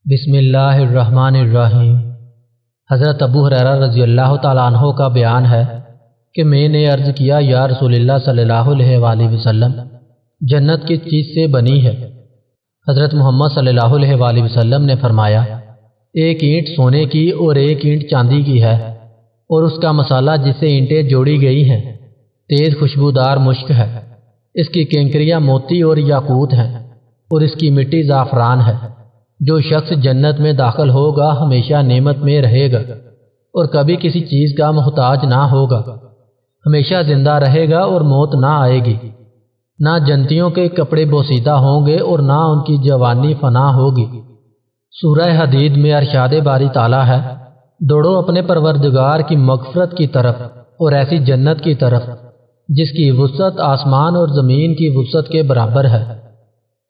بسم اللہ الرحمن الرحیم۔ حضرت ابو ہریرہ رضی اللہ تعالیٰ عنہ کا بیان ہے کہ میں نے عرض کیا یا رسول اللہ صلی اللہ علیہ وآلہ وسلم، جنت کس چیز سے بنی ہے؟ حضرت محمد صلی اللہ علیہ وآلہ وسلم نے فرمایا، ایک اینٹ سونے کی اور ایک اینٹ چاندی کی ہے، اور اس کا مسالہ جس سے اینٹیں جوڑی گئی ہیں تیز خوشبودار مشک ہے، اس کی کنکریاں موتی اور یاقوت ہیں، اور اس کی مٹی زعفران ہے۔ جو شخص جنت میں داخل ہوگا ہمیشہ نعمت میں رہے گا اور کبھی کسی چیز کا محتاج نہ ہوگا، ہمیشہ زندہ رہے گا اور موت نہ آئے گی۔ نہ جنتیوں کے کپڑے بوسیدہ ہوں گے اور نہ ان کی جوانی فنا ہوگی۔ سورہ حدید میں ارشاد باری تعالیٰ ہے، دوڑو اپنے پروردگار کی مغفرت کی طرف اور ایسی جنت کی طرف جس کی وسعت آسمان اور زمین کی وسعت کے برابر ہے،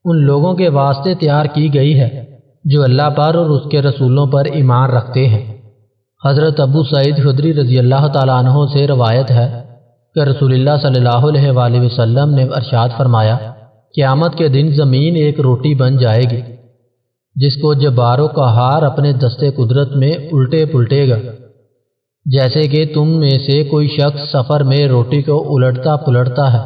ان لوگوں کے واسطے تیار کی گئی ہے جو اللہ پر اور اس کے رسولوں پر ایمان رکھتے ہیں۔ حضرت ابو سعید خدری رضی اللہ تعالیٰ عنہ سے روایت ہے کہ رسول اللہ صلی اللہ علیہ وآلہ وسلم نے ارشاد فرمایا، قیامت کے دن زمین ایک روٹی بن جائے گی جس کو جبار و قہار اپنے دستے قدرت میں الٹے پلٹے گا، جیسے کہ تم میں سے کوئی شخص سفر میں روٹی کو الٹتا پلٹتا ہے۔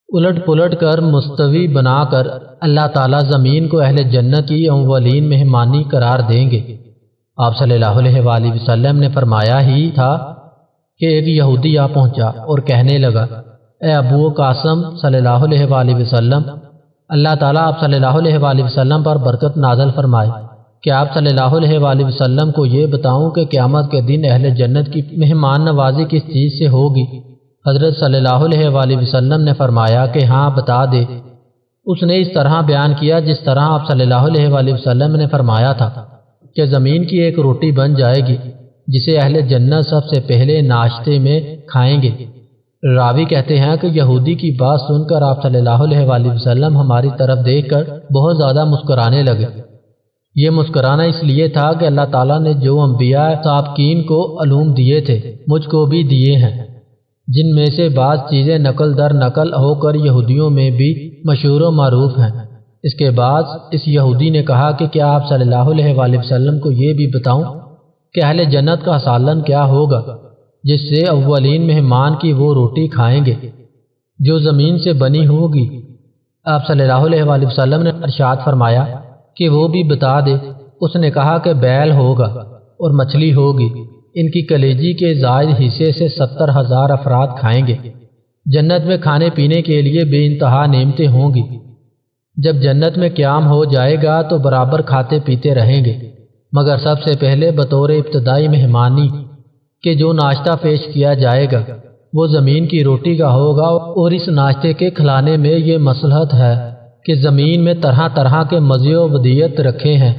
الٹ پلٹ کر مستوی بنا کر اللہ تعالیٰ زمین کو اہل جنت کی اولین مہمانی قرار دیں گے۔ آپ صلی اللہ علیہ وآلہ وسلم نے فرمایا ہی تھا کہ ایک یہودی آ پہنچا اور کہنے لگا، اے ابو قاسم صلی اللہ علیہ وآلہ وسلم، اللہ تعالیٰ آپ صلی اللہ علیہ وآلہ وسلم پر برکت نازل فرمائے کہ آپ صلی اللہ علیہ وآلہ وسلم کو یہ بتاؤں کہ قیامت کے دن اہل جنت کی مہمان نوازی کس چیز سے ہوگی؟ حضرت صلی اللہ علیہ وآلہ وسلم نے فرمایا کہ ہاں بتا دے۔ اس نے اس طرح بیان کیا جس طرح آپ صلی اللہ علیہ وآلہ وسلم نے فرمایا تھا کہ زمین کی ایک روٹی بن جائے گی جسے اہل جنت سب سے پہلے ناشتے میں کھائیں گے۔ راوی کہتے ہیں کہ یہودی کی بات سن کر آپ صلی اللہ علیہ وآلہ وسلم ہماری طرف دیکھ کر بہت زیادہ مسکرانے لگے۔ یہ مسکرانا اس لیے تھا کہ اللہ تعالیٰ نے جو انبیاء سابقین کو علوم دیے تھے مجھ کو بھی دیے ہیں، جن میں سے بعض چیزیں نقل در نقل ہو کر یہودیوں میں بھی مشہور و معروف ہیں۔ اس کے بعد اس یہودی نے کہا کہ کیا آپ صلی اللہ علیہ وآلہ وسلم کو یہ بھی بتاؤں کہ اہل جنت کا سالن کیا ہوگا جس سے اولین مہمان کی وہ روٹی کھائیں گے جو زمین سے بنی ہوگی؟ آپ صلی اللہ علیہ وآلہ وسلم نے ارشاد فرمایا کہ وہ بھی بتا دے۔ اس نے کہا کہ بیل ہوگا اور مچھلی ہوگی، ان کی کلیجی کے زائد حصے سے 70,000 افراد کھائیں گے۔ جنت میں کھانے پینے کے لیے بے انتہا نعمتیں ہوں گی۔ جب جنت میں قیام ہو جائے گا تو برابر کھاتے پیتے رہیں گے، مگر سب سے پہلے بطور ابتدائی مہمانی کہ جو ناشتہ پیش کیا جائے گا وہ زمین کی روٹی کا ہوگا، اور اس ناشتے کے کھلانے میں یہ مصلحت ہے کہ زمین میں طرح طرح کے مزے و ودیت رکھے ہیں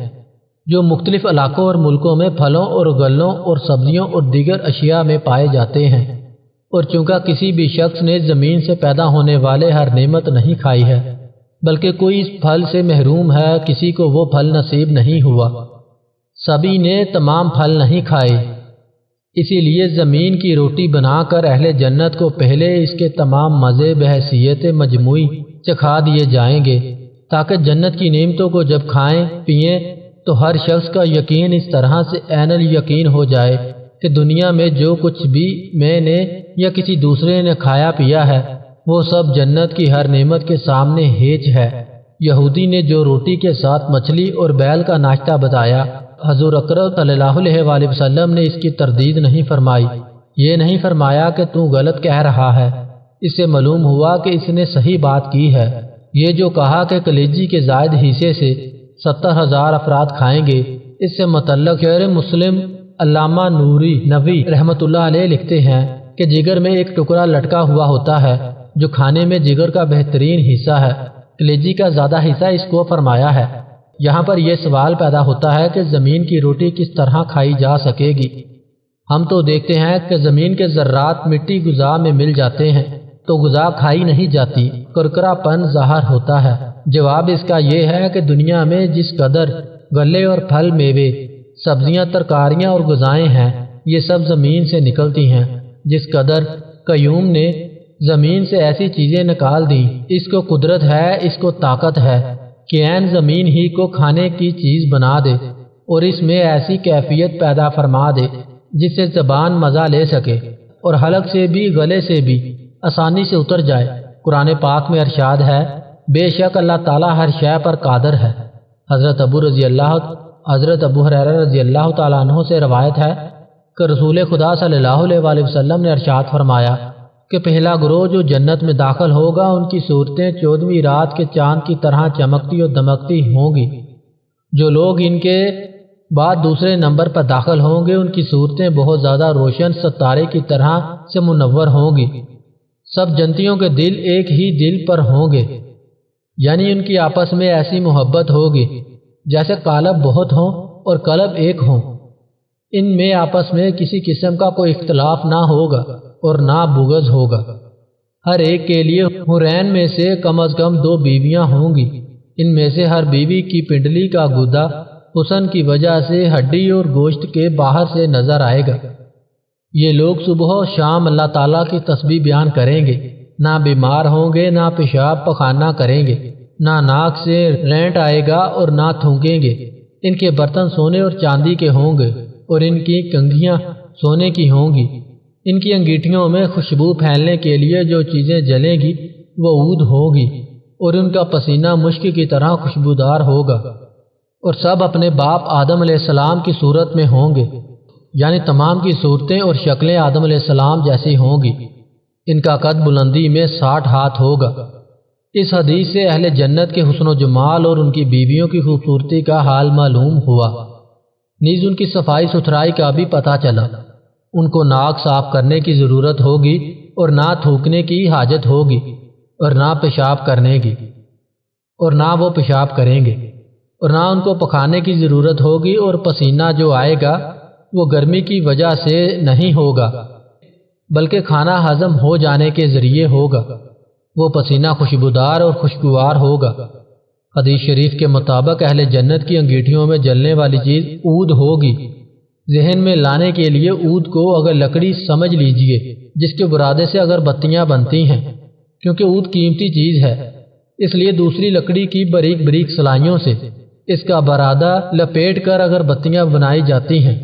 جو مختلف علاقوں اور ملکوں میں پھلوں اور گلوں اور سبزیوں اور دیگر اشیاء میں پائے جاتے ہیں، اور چونکہ کسی بھی شخص نے زمین سے پیدا ہونے والے ہر نعمت نہیں کھائی ہے بلکہ کوئی اس پھل سے محروم ہے، کسی کو وہ پھل نصیب نہیں ہوا، سبھی نے تمام پھل نہیں کھائے، اسی لیے زمین کی روٹی بنا کر اہل جنت کو پہلے اس کے تمام مزے بحیثیت مجموعی چکھا دیے جائیں گے تاکہ جنت کی نعمتوں کو جب کھائیں پئیں تو ہر شخص کا یقین اس طرح سے عین الیقین ہو جائے کہ دنیا میں جو کچھ بھی میں نے یا کسی دوسرے نے کھایا پیا ہے وہ سب جنت کی ہر نعمت کے سامنے ہیچ ہے۔ یہودی نے جو روٹی کے ساتھ مچھلی اور بیل کا ناشتہ بتایا، حضور اکرم صلی اللہ علیہ وآلہ وسلم نے اس کی تردید نہیں فرمائی، یہ نہیں فرمایا کہ تو غلط کہہ رہا ہے۔ اس سے معلوم ہوا کہ اس نے صحیح بات کی ہے۔ یہ جو کہا کہ کلیجی کے زائد حصے سے 70,000 افراد کھائیں گے، اس سے متعلق شعر مسلم علامہ نوری نوی رحمۃ اللہ علیہ لکھتے ہیں کہ جگر میں ایک ٹکڑا لٹکا ہوا ہوتا ہے جو کھانے میں جگر کا بہترین حصہ ہے، کلیجی کا زیادہ حصہ اس کو فرمایا ہے۔ یہاں پر یہ سوال پیدا ہوتا ہے کہ زمین کی روٹی کس طرح کھائی جا سکے گی؟ ہم تو دیکھتے ہیں کہ زمین کے ذرات مٹی غذا میں مل جاتے ہیں تو غذا کھائی نہیں جاتی، کرکرا پن ظاہر ہوتا ہے۔ جواب اس کا یہ ہے کہ دنیا میں جس قدر غلے اور پھل میوے، سبزیاں، ترکاریاں اور غذائیں ہیں یہ سب زمین سے نکلتی ہیں۔ جس قدر قیوم نے زمین سے ایسی چیزیں نکال دیں، اس کو قدرت ہے، اس کو طاقت ہے کہ عین زمین ہی کو کھانے کی چیز بنا دے اور اس میں ایسی کیفیت پیدا فرما دے جس سے زبان مزہ لے سکے اور حلق سے بھی گلے سے بھی آسانی سے اتر جائے۔ قرآن پاک میں ارشاد ہے، بے شک اللہ تعالیٰ ہر شے پر قادر ہے۔ حضرت ابو ہریرہ رضی اللہ تعالیٰ عنہ سے روایت ہے کہ رسول خدا صلی اللہ علیہ وسلم نے ارشاد فرمایا کہ پہلا گروہ جو جنت میں داخل ہوگا ان کی صورتیں 14ویں رات کے چاند کی طرح چمکتی اور دمکتی ہوں گی۔ جو لوگ ان کے بعد دوسرے نمبر پر داخل ہوں گے ان کی صورتیں بہت زیادہ روشن ستارے کی طرح سے منور ہوں گی۔ سب جنتیوں کے دل ایک ہی دل پر ہوں گے، یعنی ان کی آپس میں ایسی محبت ہوگی جیسے قالب بہت ہوں اور قلب ایک ہوں۔ ان میں آپس میں کسی قسم کا کوئی اختلاف نہ ہوگا اور نہ بغض ہوگا۔ ہر ایک کے لیے حورین میں سے کم از کم 2 بیویاں ہوں گی۔ ان میں سے ہر بیوی کی پنڈلی کا گدا حسن کی وجہ سے ہڈی اور گوشت کے باہر سے نظر آئے گا۔ یہ لوگ صبح و شام اللہ تعالیٰ کی تسبیح بیان کریں گے، نہ بیمار ہوں گے، نہ پیشاب پخانہ کریں گے، نہ ناک سے رینٹ آئے گا اور نہ تھونکیں گے۔ ان کے برتن سونے اور چاندی کے ہوں گے اور ان کی کنگھیاں سونے کی ہوں گی۔ ان کی انگیٹھیوں میں خوشبو پھیلنے کے لیے جو چیزیں جلیں گی وہ عود ہوگی اور ان کا پسینہ مشک کی طرح خوشبودار ہوگا۔ اور سب اپنے باپ آدم علیہ السلام کی صورت میں ہوں گے، یعنی تمام کی صورتیں اور شکلیں آدم علیہ السلام جیسی ہوں گی۔ ان کا قد بلندی میں 60 ہاتھ ہوگا۔ اس حدیث سے اہل جنت کے حسن و جمال اور ان کی بیویوں کی خوبصورتی کا حال معلوم ہوا، نیز ان کی صفائی ستھرائی کا بھی پتہ چلا۔ ان کو ناک صاف کرنے کی ضرورت ہوگی اور نہ تھوکنے کی حاجت ہوگی اور نہ پیشاب کرنے کی، اور نہ وہ پیشاب کریں گے، اور نہ ان کو پکانے کی ضرورت ہوگی، اور پسینہ جو آئے گا وہ گرمی کی وجہ سے نہیں ہوگا بلکہ کھانا ہضم ہو جانے کے ذریعے ہوگا۔ وہ پسینہ خوشبودار اور خوشگوار ہوگا۔ حدیث شریف کے مطابق اہل جنت کی انگیٹھیوں میں جلنے والی چیز عود ہوگی۔ ذہن میں لانے کے لیے عود کو اگر لکڑی سمجھ لیجئے جس کے برادے سے اگر بتیاں بنتی ہیں، کیونکہ عود قیمتی چیز ہے، اس لیے دوسری لکڑی کی باریک باریک سلائیوں سے اس کا برادہ لپیٹ کر اگر بتیاں بنائی جاتی ہیں۔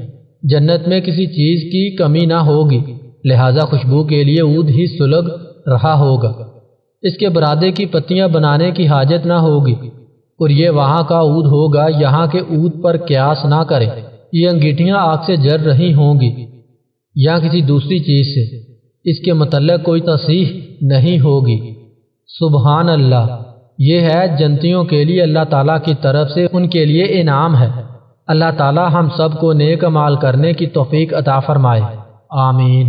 جنت میں کسی چیز کی کمی نہ ہوگی، لہذا خوشبو کے لیے عود ہی سلگ رہا ہوگا۔ اس کے برادے کی پتیاں بنانے کی حاجت نہ ہوگی، اور یہ وہاں کا عود ہوگا، یہاں کے عود پر قیاس نہ کریں۔ یہ انگیٹھیاں آگ سے جل رہی ہوں گی یا کسی دوسری چیز سے، اس کے متعلق کوئی تصحیح نہیں ہوگی۔ سبحان اللہ، یہ ہے جنتیوں کے لیے اللہ تعالیٰ کی طرف سے ان کے لیے انعام ہے۔ اللہ تعالیٰ ہم سب کو نیک اعمال کرنے کی توفیق عطا فرمائے، آمین۔